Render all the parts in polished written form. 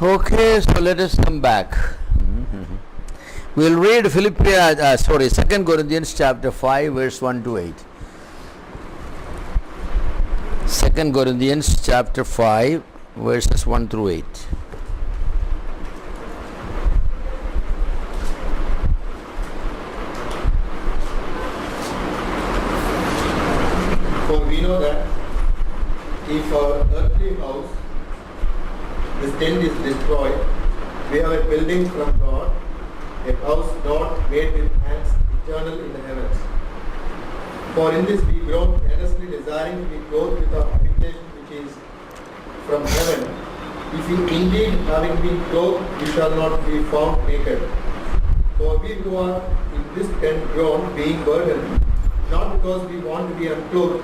Okay, so let us come back. We'll read Second Corinthians chapter 5, verse 1 to 8. Second Corinthians chapter 5, verses 1 through 8. For we know that if our earthly house, this tent is destroyed, we have a building from God, a house not made with hands, eternal in the heavens. For in this we groan, earnestly desiring to be clothed with our habitation which is from heaven. If you indeed, having been clothed, you shall not be found naked. For we who are in this tent groan, being burdened, not because we want to be unclothed,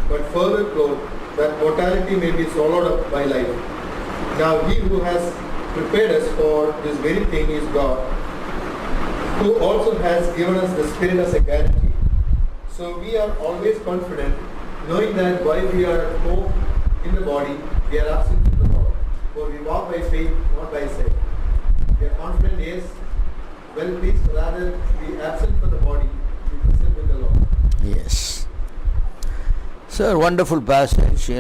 but further clothed, that mortality may be swallowed up by life. Now he who has prepared us for this very thing is God, who also has given us the Spirit as a guarantee. So we are always confident, knowing that while we are at home in the body, we are absent from the Lord. For we walk by faith, not by sight. We are confident, yes, well pleased rather to be absent from the body, to be present with the Lord. Yes. So, wonderful passage,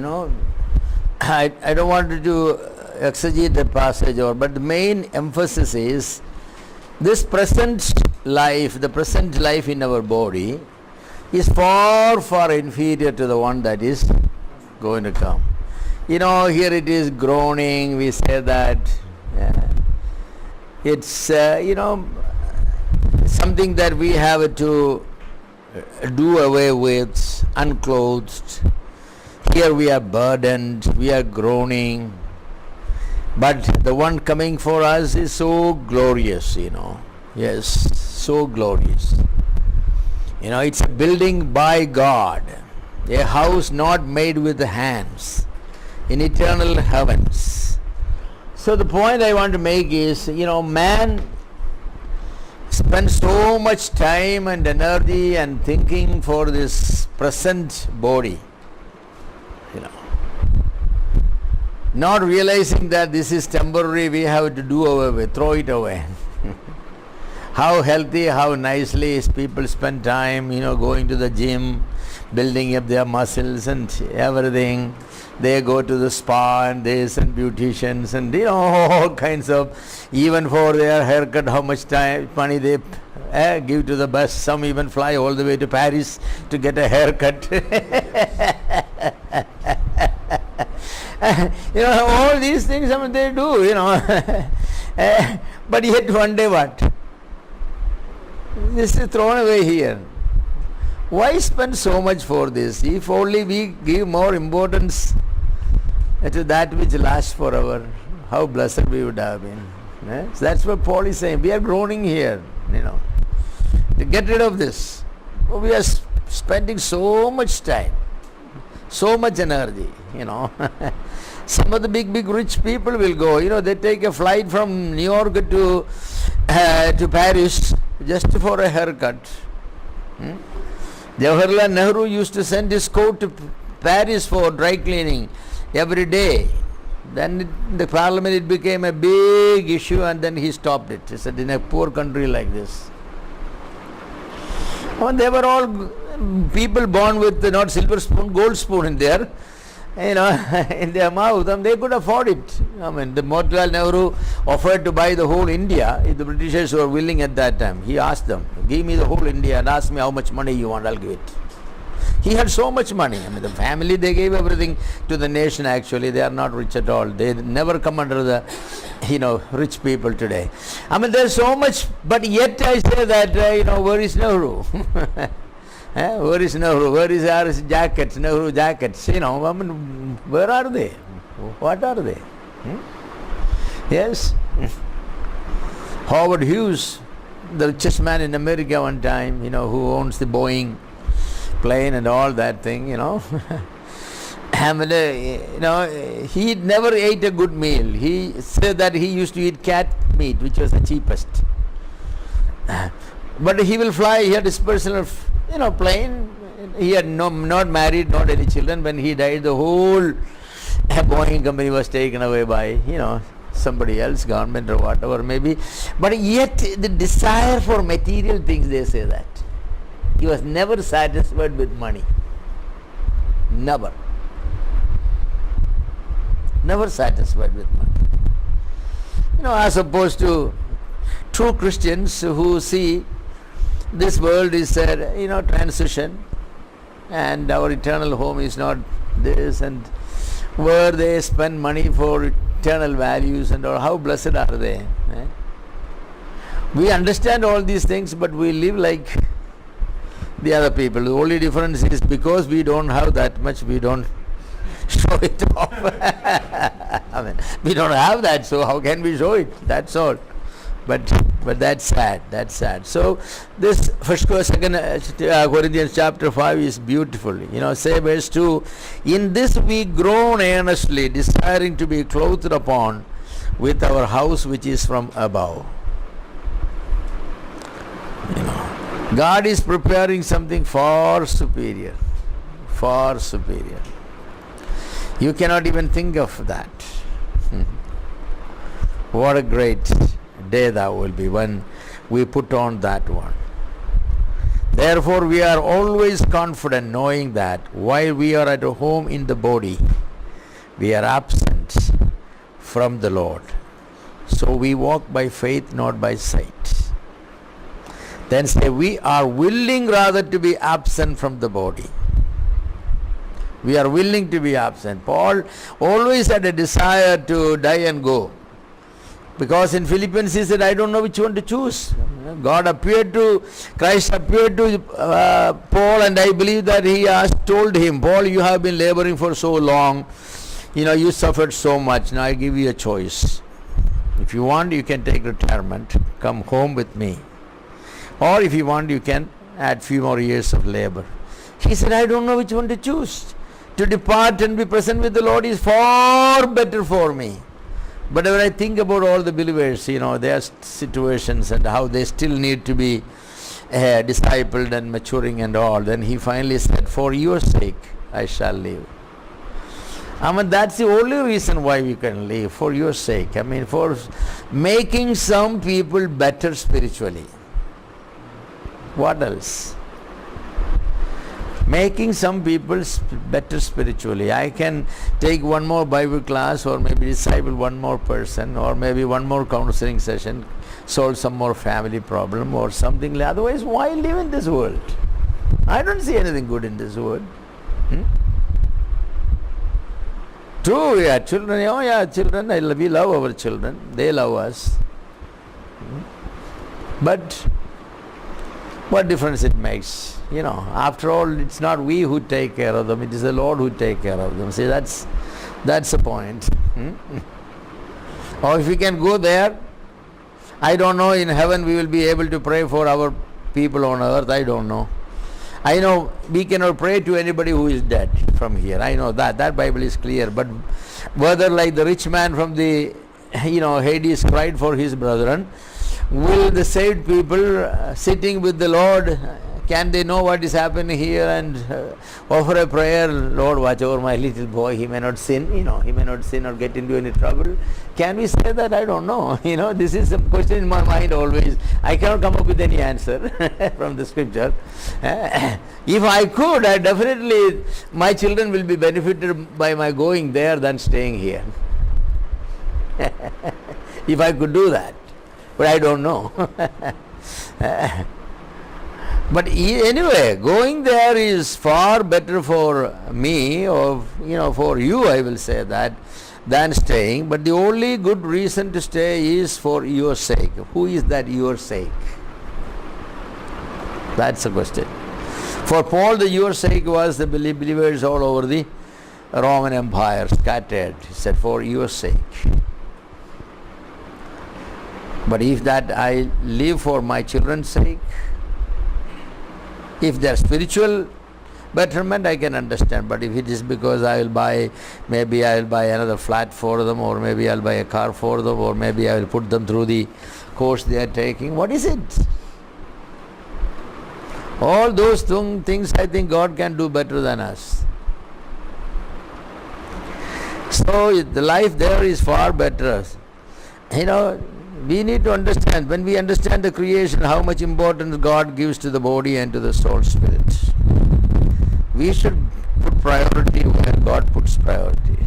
I don't want to exegete the passage, but the main emphasis is this present life, the present life in our body is far, far inferior to the one that is going to come. Here it is groaning, we say that. It's, something that we have to do away with, unclothed. Here we are burdened, we are groaning. But the one coming for us is so glorious, Yes, so glorious. It's a building by God, a house not made with hands, in eternal heavens. So the point I want to make is, man spends so much time and energy and thinking for this present body, not realizing that this is temporary, we have to do away with, throw it away. How healthy, how nicely people spend time, going to the gym, building up their muscles and everything. They go to the spa and this and beauticians and all kinds of, even for their haircut, how much money they give to the best. Some even fly all the way to Paris to get a haircut. All these things they do, but yet one day what? This is thrown away here. Why spend so much for this? If only we give more importance to that which lasts forever, how blessed we would have been. So that's what Paul is saying. We are groaning here, to get rid of this. We are spending so much time, so much energy, Some of the big rich people will go, they take a flight from New York to Paris just for a haircut. Jawaharlal Nehru used to send his coat to Paris for dry cleaning every day. Then in the parliament it became a big issue and then he stopped it. He said, in a poor country like this. They were all people born with not silver spoon, gold spoon in there, in their mouth, and they could afford it. The Motilal Nehru offered to buy the whole India if the Britishers were willing at that time. He asked them, give me the whole India and ask me how much money you want, I'll give it. He had so much money. The family, they gave everything to the nation actually. They are not rich at all. They never come under the, rich people today. There's so much, but yet I say that, where is Nehru? Where is Nehru? Where is our jackets, Nehru jackets? Where are they? What are they? Yes. Howard Hughes, the richest man in America one time, who owns the Boeing plane and all that thing, he never ate a good meal. He said that he used to eat cat meat, which was the cheapest. But he will fly, he had his personal plane. He had not married, not any children. When he died, the whole Boeing company was taken away by, somebody else, government or whatever maybe. But yet the desire for material things, they say that. He was never satisfied with money. Never. Never satisfied with money. As opposed to true Christians who see this world is a transition, and our eternal home is not this, and where they spend money for eternal values and all. How blessed are they? Eh? We understand all these things, but we live like the other people. The only difference is because we don't have that much, we don't show it off. I mean, we don't have that, so how can we show it? That's all. But that's sad. That's sad. So this Second Corinthians chapter 5 is beautiful. Say verse 2. In this we groan earnestly, desiring to be clothed upon with our house which is from above. God is preparing something far superior. Far superior. You cannot even think of that. What a great day that will be when we put on that one. Therefore we are always confident, knowing that while we are at home in the body, we are absent from the Lord. So we walk by faith, not by sight. Then say, we are willing rather to be absent from the body. We are willing to be absent. Paul always had a desire to die and go. Because in Philippians he said, I don't know which one to choose. Christ appeared to Paul, and I believe that he told him, Paul, you have been laboring for so long. You suffered so much. Now I give you a choice. If you want, you can take retirement. Come home with me. Or if you want, you can add few more years of labor. He said, I don't know which one to choose. To depart and be present with the Lord is far better for me. But when I think about all the believers, their situations and how they still need to be discipled and maturing and all, then he finally said, for your sake I shall live. That's the only reason why we can live, for your sake. For making some people better spiritually. What else? Making some people better spiritually. I can take one more Bible class, or maybe disciple one more person, or maybe one more counseling session, solve some more family problem or something. Otherwise, why live in this world? I don't see anything good in this world. True, we are children. Oh yeah, children. We love our children. They love us. But what difference it makes? After all, it's not we who take care of them, it is the Lord who take care of them. See, that's the point. Or if we can go there, I don't know, in heaven we will be able to pray for our people on earth, I don't know. I know we cannot pray to anybody who is dead from here. I know that Bible is clear. But whether like the rich man from the Hades cried for his brethren, will the saved people sitting with the Lord, can they know what is happening here and offer a prayer, Lord, watch over my little boy, he may not sin, he may not sin or get into any trouble. Can we say that? I don't know. This is a question in my mind always. I cannot come up with any answer from the scripture. If I could, I definitely, my children will be benefited by my going there than staying here. If I could do that. But I don't know. But anyway, going there is far better for me, or for you, I will say that, than staying. But the only good reason to stay is for your sake. Who is that your sake? That's the question. For Paul, the your sake was the believers all over the Roman Empire, scattered. He said, for your sake. But if that I live for my children's sake, if their spiritual betterment, I can understand. But if it is because maybe I will buy another flat for them, or maybe I'll buy a car for them, or maybe I will put them through the course they are taking, what is it? All those things I think God can do better than us. So the life there is far better. We need to understand, when we understand the creation, how much importance God gives to the body and to the soul spirit. We should put priority where God puts priority.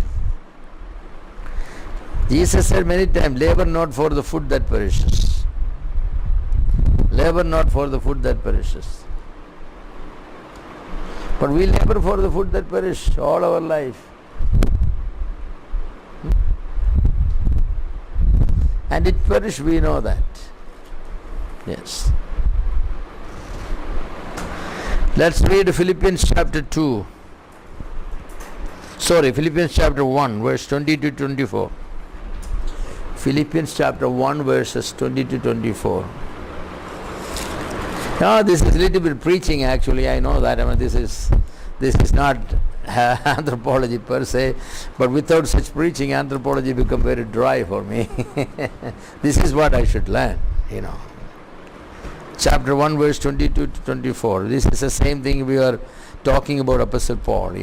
Jesus said many times, labor not for the food that perishes. Labor not for the food that perishes. But we labor for the food that perishes all our life. And it perished, we know that. Yes. Let's read Philippians chapter 2. Philippians chapter 1, verse 20 to 24. Philippians chapter 1, verses 20 to 24. Now, this is a little bit preaching actually, I know that. This is not anthropology per se, but without such preaching, anthropology become very dry for me. This is what I should learn, Chapter 1, verse 22 to 24. This is the same thing we are talking about Apostle Paul,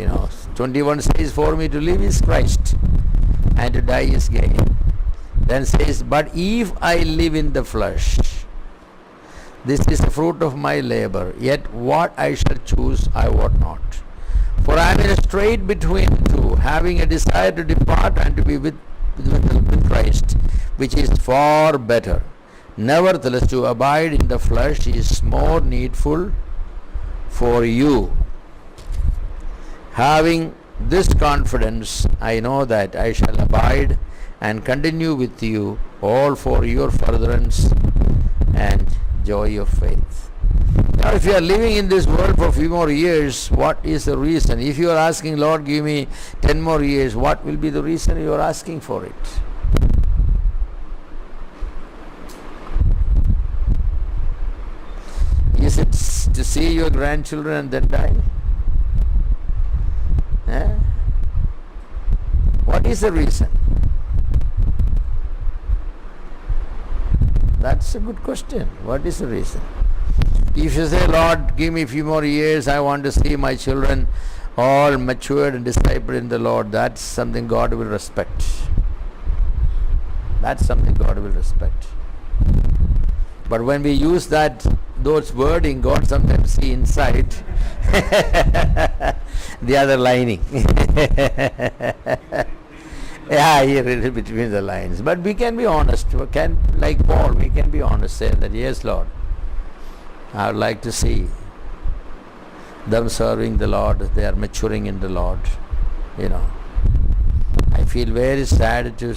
21 says, for me to live is Christ, and to die is gain. Then says, but if I live in the flesh, this is the fruit of my labor, yet what I shall choose I wot not. For I am in a strait between the two, having a desire to depart and to be with Christ, which is far better. Nevertheless, to abide in the flesh is more needful for you. Having this confidence, I know that I shall abide and continue with you, all for your furtherance and joy of faith. Now, if you are living in this world for a few more years, what is the reason? If you are asking, Lord, give me 10 more years, what will be the reason you are asking for it? Is it to see your grandchildren and then die? What is the reason? That's a good question. What is the reason? If you say, Lord, give me a few more years, I want to see my children all matured and discipled in the Lord, that's something God will respect. That's something God will respect. But when we use those wording, God sometimes see inside the other lining. He read it between the lines. But we can be honest. Like Paul, we can be honest, say that, yes, Lord, I would like to see them serving the Lord, they are maturing in the Lord. I feel very sad to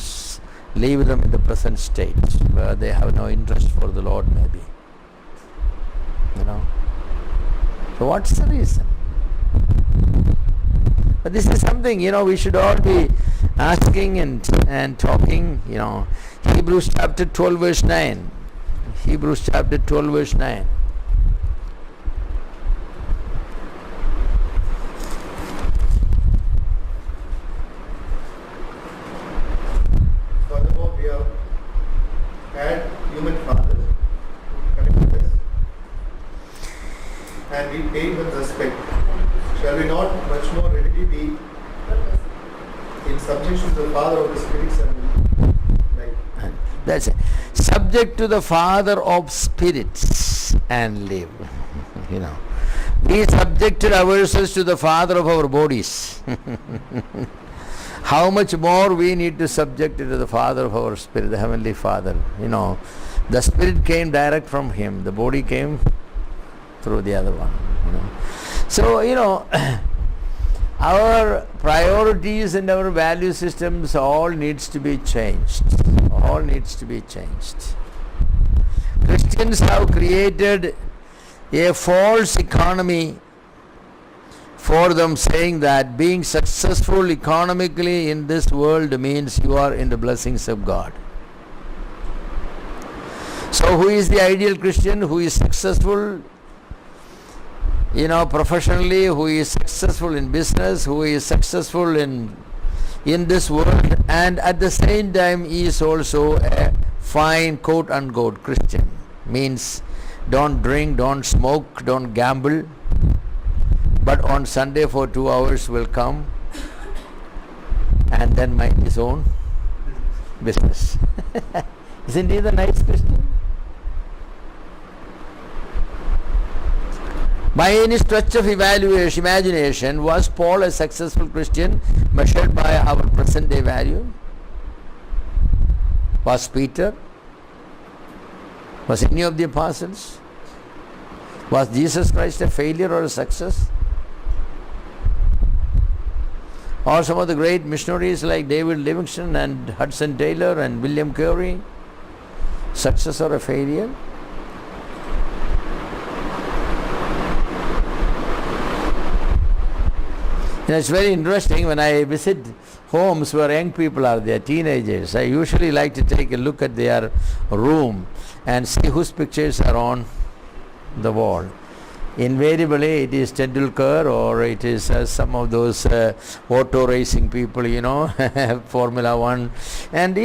leave them in the present state where they have no interest for the Lord, maybe. So what's the reason? But this is something, we should all be asking and talking, Hebrews chapter 12 verse 9. Hebrews chapter 12 verse 9. Furthermore, we have had human fathers who connected us, and we paid them respect. Shall we not much more readily be in subjection to the Father of the spirits and That's it. Subject to the Father of spirits and live. We subjected ourselves to the Father of our bodies. How much more we need to subject it to the Father of our spirit, the Heavenly Father. The spirit came direct from Him. The body came through the other one. So, our priorities and our value systems all needs to be changed. All needs to be changed. Christians have created a false economy for them, saying that being successful economically in this world means you are in the blessings of God. So who is the ideal Christian? Who is successful professionally, who is successful in business, who is successful in this world, and at the same time is also a fine quote unquote Christian. Means don't drink, don't smoke, don't gamble, but on Sunday for 2 hours will come and then mind his own business. Isn't he the nice Christian? By any stretch of imagination, was Paul a successful Christian measured by our present day value? Was Peter? Was any of the apostles? Was Jesus Christ a failure or a success? Or some of the great missionaries like David Livingstone and Hudson Taylor and William Carey, success or a failure? It's very interesting when I visit homes where young people are there, teenagers. I usually like to take a look at their room and see whose pictures are on the wall. Invariably it is Tendulkar or it is some of those auto racing people, Formula 1. And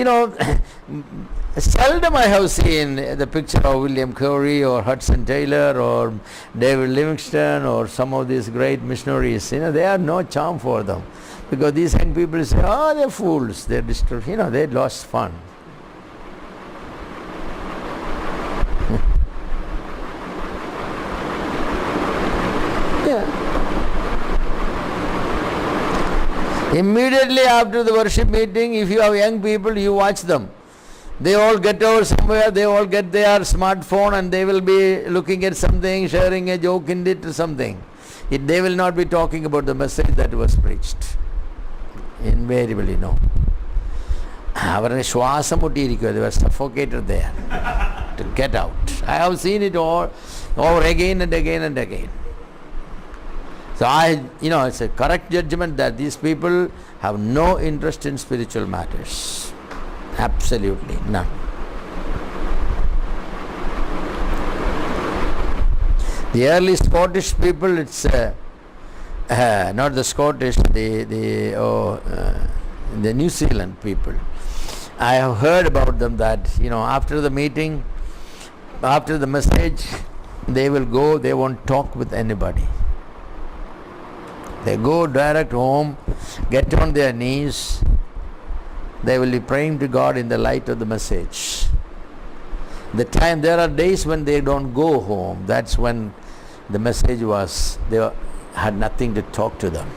seldom I have seen the picture of William Carey or Hudson Taylor or David Livingstone or some of these great missionaries. They are no charm for them, because these young people say, oh, they're fools, they're disturbed, they lost fun. Immediately after the worship meeting, if you have young people, you watch them. They all get over somewhere, they all get their smartphone and they will be looking at something, sharing a joke in it or something. They will not be talking about the message that was preached. Invariably, no. They were suffocated there to get out. I have seen it all over again and again and again. So it's a correct judgment that these people have no interest in spiritual matters. Absolutely none. The early Scottish people, it's not the Scottish, the New Zealand people. I have heard about them that, after the meeting, after the message, they will go, they won't talk with anybody. They go direct home, get on their knees. They will be praying to God in the light of the message. There are days when they don't go home. That's when the message had nothing to talk to them.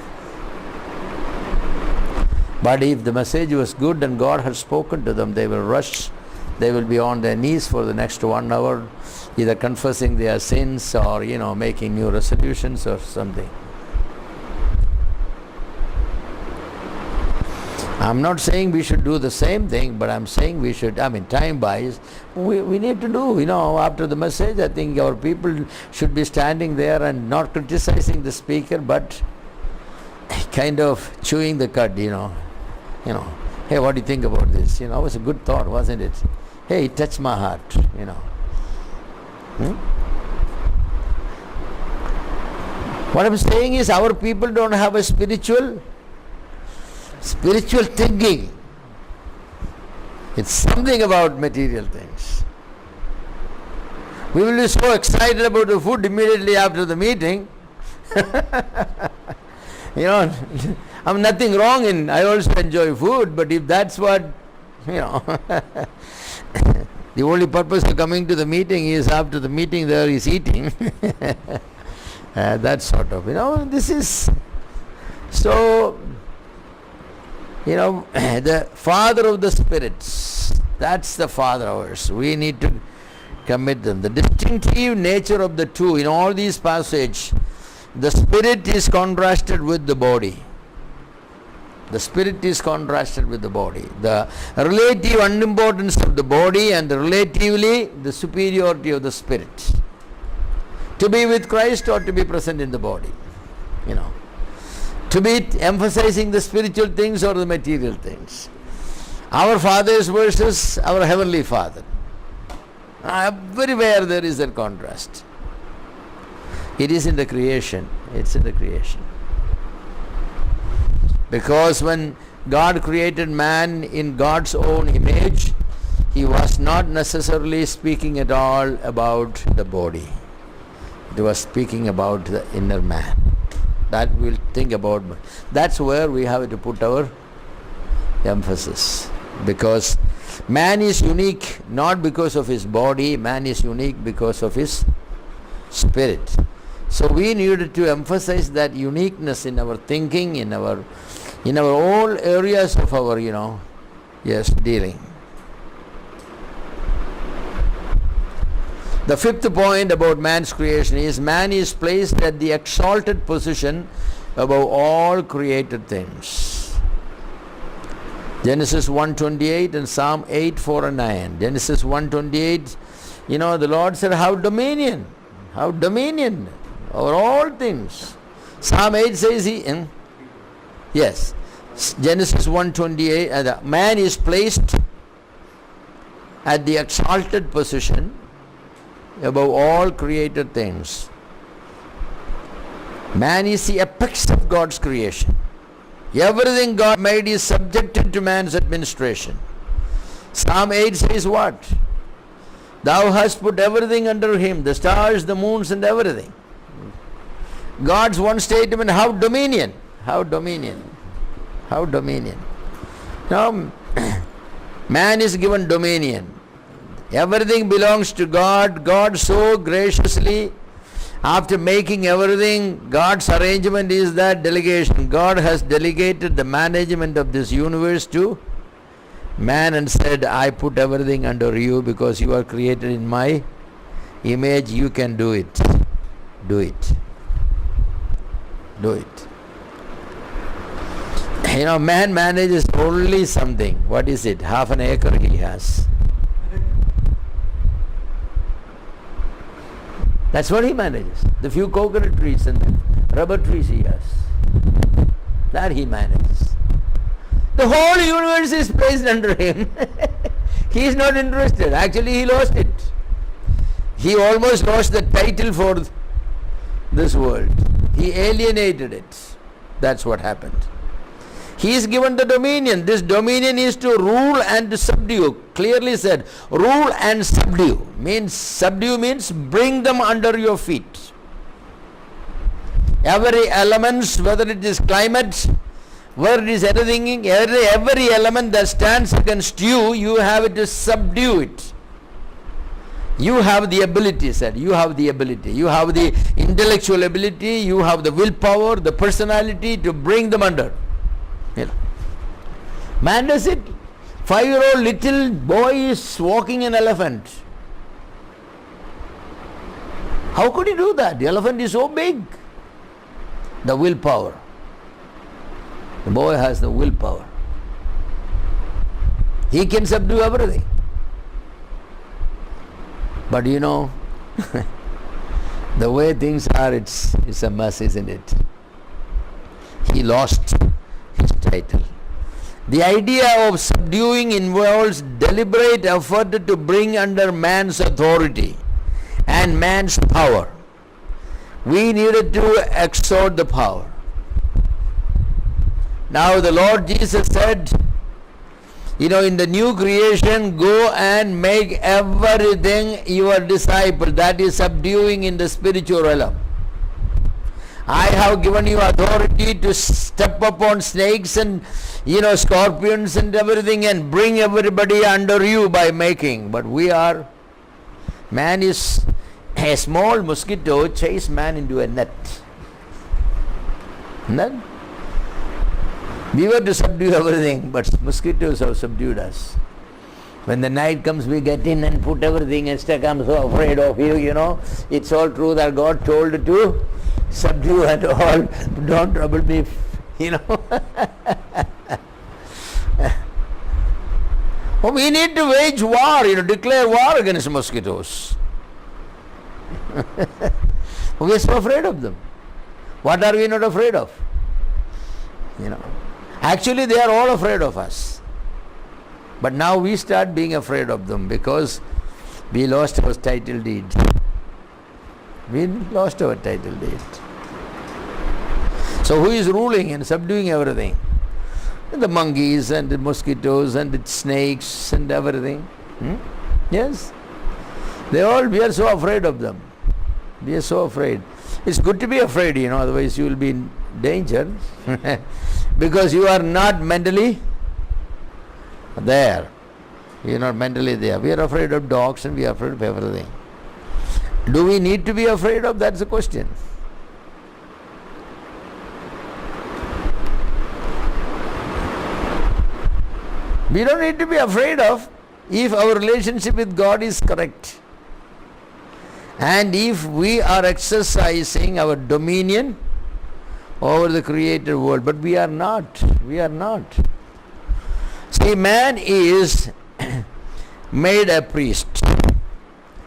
But if the message was good and God had spoken to them, they will rush. They will be on their knees for the next 1 hour, either confessing their sins or, making new resolutions or something. I'm not saying we should do the same thing, but I'm saying we should, time-wise, we need to do, after the message, I think our people should be standing there and not criticizing the speaker, but kind of chewing the cud, hey, what do you think about this? It was a good thought, wasn't it? Hey, it touched my heart, What I'm saying is our people don't have a spiritual thinking. It's something about material things. We will be so excited about the food immediately after the meeting. I'm nothing wrong in, I also enjoy food, but if that's what, the only purpose of coming to the meeting is after the meeting there is eating. That sort of, this is so. The Father of the spirits, that's the Father ours. We need to commit them. The distinctive nature of the two, in all these passages, the Spirit is contrasted with the body. The Spirit is contrasted with the body. The relative unimportance of the body and relatively the superiority of the Spirit. To be with Christ or to be present in the body, To be emphasizing the spiritual things or the material things. Our fathers versus our Heavenly Father. Everywhere there is a contrast. It is in the creation. It's in the creation. Because when God created man in God's own image, He was not necessarily speaking at all about the body. He was speaking about the inner man. That we'll think about. That's where we have to put our emphasis. Because Man is unique not because of his body, man is unique because of his spirit. So we needed to emphasize that uniqueness in our thinking, in our all areas of our, dealing. The fifth point about man's creation is man is placed at the exalted position above all created things. Genesis 1:28 and Psalm 8:4 and 9. Genesis 1:28, the Lord said, have dominion over all things. Psalm 8 says yes. Genesis 1:28, man is placed at the exalted position above all created things. Man is the apex of God's creation. Everything God made is subjected to man's administration. Psalm 8 says what? Thou hast put everything under him, the stars, the moons, and everything. God's one statement, have dominion. Have dominion. Have dominion. Now, man is given dominion. Everything belongs to God. God so graciously, after making everything, God's arrangement is that delegation. God has delegated the management of this universe to man and said, I put everything under you because you are created in my image. You can do it. Do it. Do it. Man manages only something. What is it? Half an acre he has. That's what he manages. The few coconut trees and the rubber trees he has. That he manages. The whole universe is placed under him. He is not interested. Actually, he lost it. He almost lost the title for this world. He alienated it. That's what happened. He is given the dominion. This dominion is to rule and to subdue. Clearly said, rule and subdue. Subdue means bring them under your feet. Every element, whether it is climate, whether it is anything, every element that stands against you, you have to subdue it. You have the ability, said. You have the ability. You have the intellectual ability. You have the willpower, the personality to bring them under. Man does it. 5-year-old little boy is walking an elephant. How could he do that? The elephant is so big. The willpower. The boy has the willpower. He can subdue everything. But the way things are, it's a mess, isn't it? He lost his title. The idea of subduing involves deliberate effort to bring under man's authority and man's power. We needed to exert the power. Now the Lord Jesus said, in the new creation, go and make everything your disciple. That is subduing in the spiritual realm. I have given you authority to step upon snakes and scorpions and everything and bring everybody under you by making. But man is a small mosquito chase man into a net. Then we were to subdue everything, but mosquitoes have subdued us. When the night comes, we get in and put everything and stuck. I'm so afraid of you, It's all true that God told to subdue and all. Don't trouble me, We need to wage war, declare war against mosquitoes. We are so afraid of them. What are we not afraid of? Actually, they are all afraid of us. But now we start being afraid of them because we lost our title deed. We lost our title deed. So who is ruling and subduing everything? The monkeys and the mosquitoes and the snakes and everything. Yes. We are so afraid of them. We are so afraid. It's good to be afraid, otherwise you will be in danger. Because you are not mentally there. We are not mentally there. We are afraid of dogs and we are afraid of everything. Do we need to be afraid of? That's the question. We don't need to be afraid of if our relationship with God is correct. And if we are exercising our dominion over the created world. But we are not. We are not. See, man is made a priest.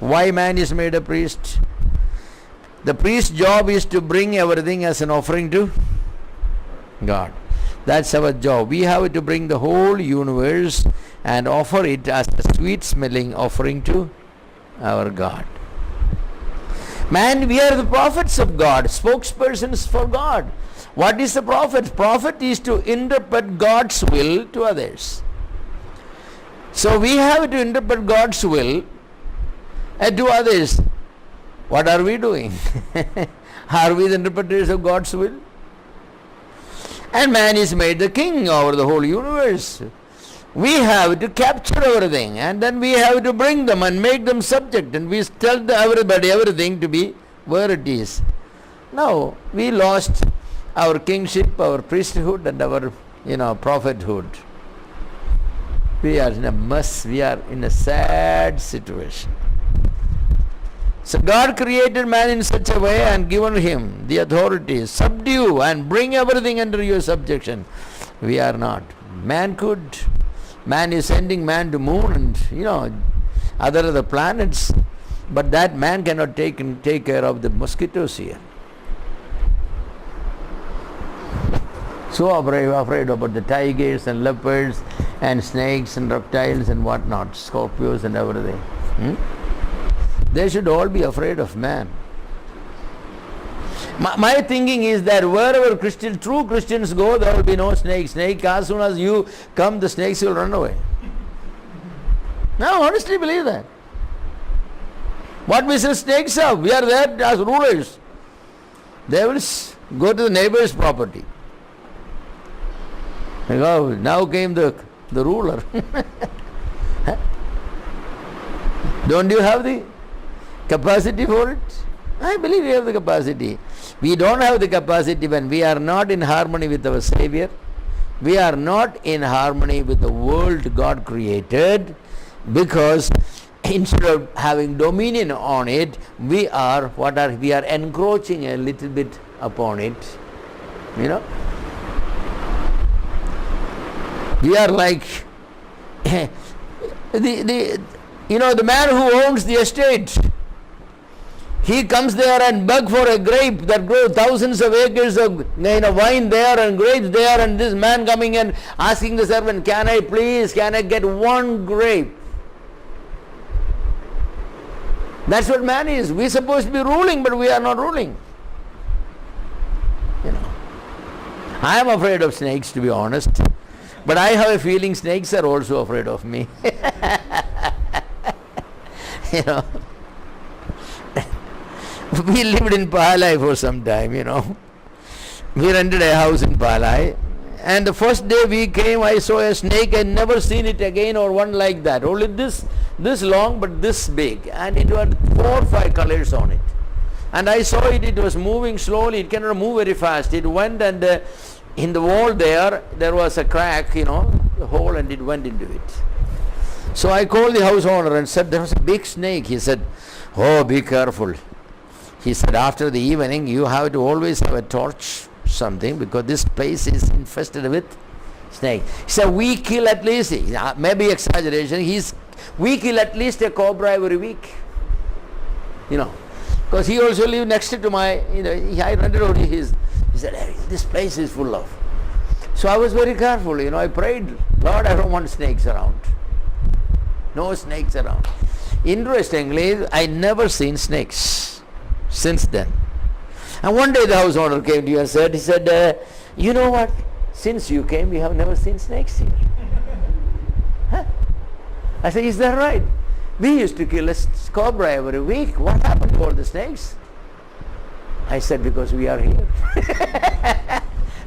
Why man is made a priest? The priest's job is to bring everything as an offering to God. That's our job. We have to bring the whole universe and offer it as a sweet smelling offering to our God. Man, we are the prophets of God, spokespersons for God. What is the prophet? Prophet is to interpret God's will to others. So we have to interpret God's will to others. What are we doing? Are we the interpreters of God's will? And man is made the king over the whole universe. We have to capture everything, and then we have to bring them and make them subject, and we tell everybody everything to be where it is. Now we lost our kingship, our priesthood, and our prophethood. We are in a mess. We are in a sad situation. So God created man in such a way and given him the authority, subdue and bring everything under your subjection. We are not. Man could. Man is sending man to moon and other planets, but that man cannot take care of the mosquitoes here. So afraid about the tigers and leopards and snakes and reptiles and whatnot, scorpions and everything. They should all be afraid of man. My thinking is that wherever true Christians go, there will be no snake. Snake, as soon as you come, the snakes will run away. Now, honestly believe that. What business snakes have? We are there as rulers. They will go to the neighbor's property. Now came the ruler. Don't you have the capacity for it? I believe we have the capacity. We don't have the capacity when we are not in harmony with our Savior. We are not in harmony with the world God created, because instead of having dominion on it, we are encroaching a little bit upon it. We are like the man who owns the estate. He comes there and begs for a grape that grows thousands of acres of wine there and grapes there, and this man coming and asking the servant, can I get one grape? That's what man is. We're supposed to be ruling, but we are not ruling. I am afraid of snakes, to be honest, but I have a feeling snakes are also afraid of me. We lived in Palai for some time, We rented a house in Palai, and the first day we came, I saw a snake. I never seen it again, or one like that. Only this long, but this big, and it had 4 or 5 colors on it. And I saw it was moving slowly. It cannot move very fast. It went, and in the wall there was a crack, a hole, and it went into it. So I called the house owner and said, there was a big snake. He said, oh, be careful. He said, after the evening, you have to always have a torch, something, because this place is infested with snake. He said, we kill at least, maybe exaggeration, we kill at least a cobra every week. Because he also lived next to my, I rented only his. He said, hey, this place is full of. So I was very careful, I prayed, Lord, I don't want snakes around. No snakes around. Interestingly, I never seen snakes since then. And one day the house owner came to you and said, you know what, since you came, we have never seen snakes here. Huh? I said, is that right? We used to kill a cobra every week. What happened to all the snakes? I said, because we are here.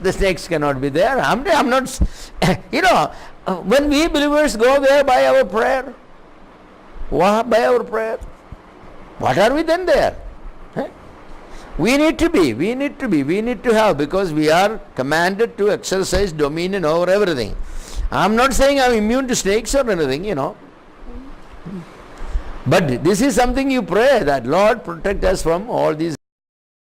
the snakes cannot be there. I'm not, when we believers go there by our prayer, by our prayer, what are we then there? We need to have, because we are commanded to exercise dominion over everything. I'm not saying I'm immune to snakes or anything, But this is something you pray, that Lord protect us from all these